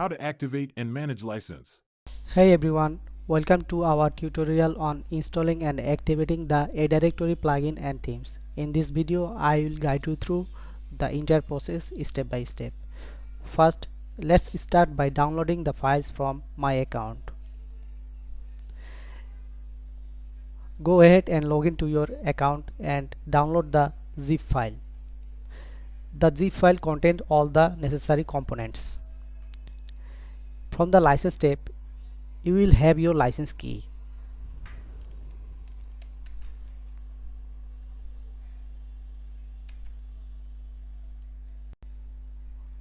how to activate and manage license. Hey everyone, welcome to our tutorial on installing and activating the A Directory plugin and themes. In this video, I will guide you through the entire process step by step. First, let's start by downloading the files from my account. Go ahead and log into your account and download the zip file. The zip file contains all the necessary components. From the license step, you will have your license key.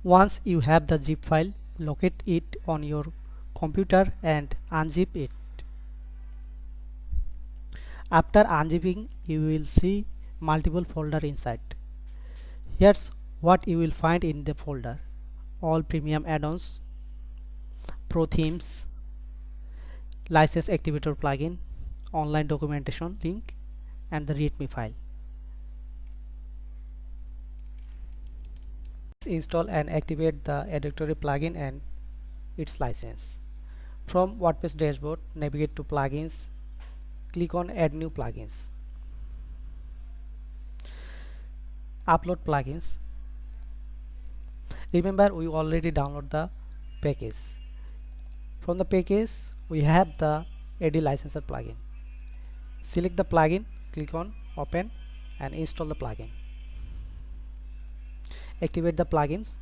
Once you have the zip file, locate it on your computer and unzip it. After unzipping, you will see multiple folders inside. Here's what you will find in the folder: all premium add-ons, pro themes, license activator plugin, online documentation link, and the readme file. Let's install and activate the A Directory plugin and its license. From WordPress dashboard, navigate to plugins, click on add new plugins. Upload plugins. Remember, we already download the package. From the package, we have the AD licenser plugin. Select the plugin, click on open and install the plugin. Activate the plugins.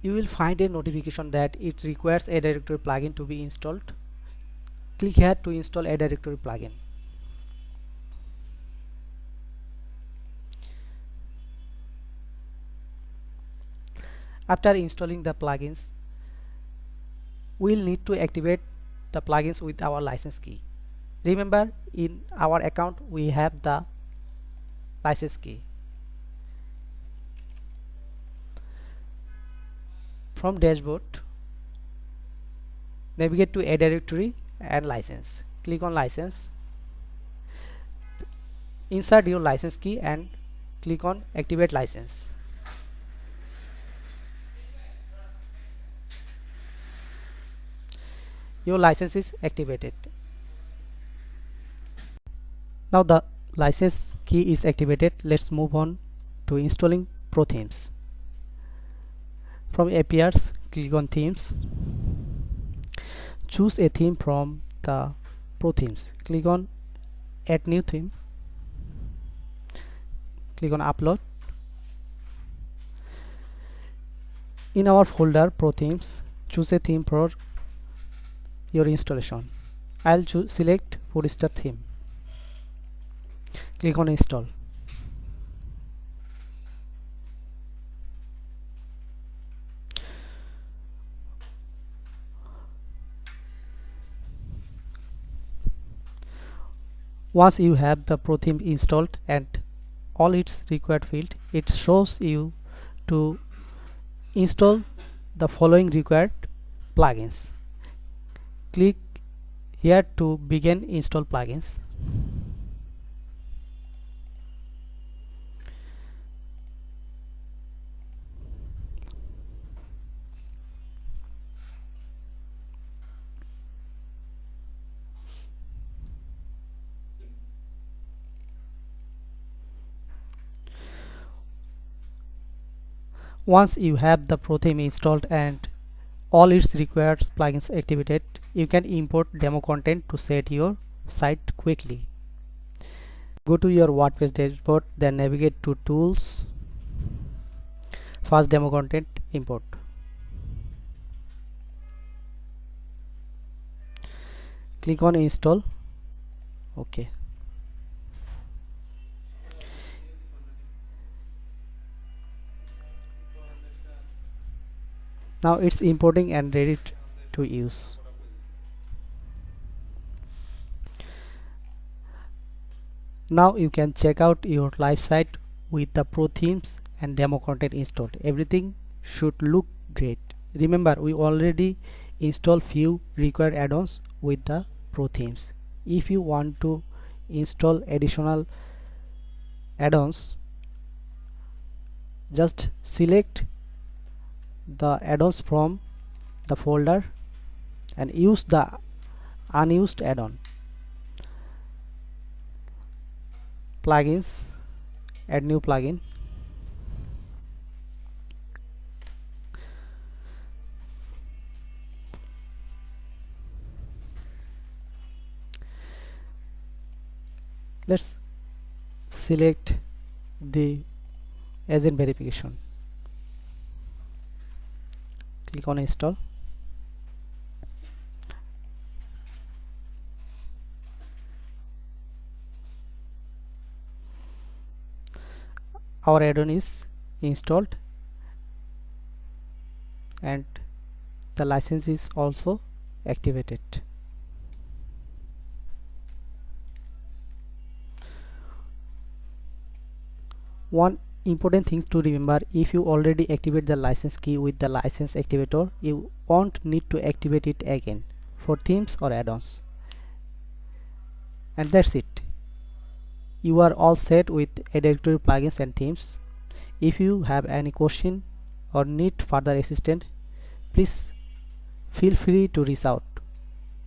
You will find a notification that it requires A Directory plugin to be installed. Click here to install A Directory plugin. After installing the plugins, we will need to activate the plugins with our license key. Remember, in our account we have the license key. From dashboard, navigate to A Directory and license. Click on license. Insert your license key and click on activate license. Your license is activated. Now the license key is activated. Let's move on to installing pro themes. From appears, click on themes. Choose a theme from the pro themes. Click on add new theme. Click on upload. In our folder pro themes, choose a theme for your installation. I'll select 4-star theme. Click on install. Once you have the pro theme installed and all its required field, it shows you to install the following required plugins. Click here to begin install plugins. Once you have the pro theme installed and all its required plugins activated, you can import demo content to set your site quickly. Go to your WordPress dashboard, then navigate to tools, first demo content, import. Click on install. Okay. Now it's importing and ready to use. Now you can check out your live site with the pro themes and demo content installed. Everything should look great. Remember, we already installed few required add-ons with the pro themes. If you want to install additional add-ons, just select the add-ons from the folder and use the unused add-on. Plugins, add new plugin. Let's select the agent verification. Click on install. Our add-on is installed and the license is also activated. One important thing to remember: if you already activate the license key with the license activator, you won't need to activate it again for themes or add-ons. And that's it. You are all set with a directory plugins and themes. If you have any question or need further assistance, please feel free to reach out.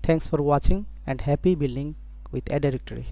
Thanks for watching and happy building with a directory.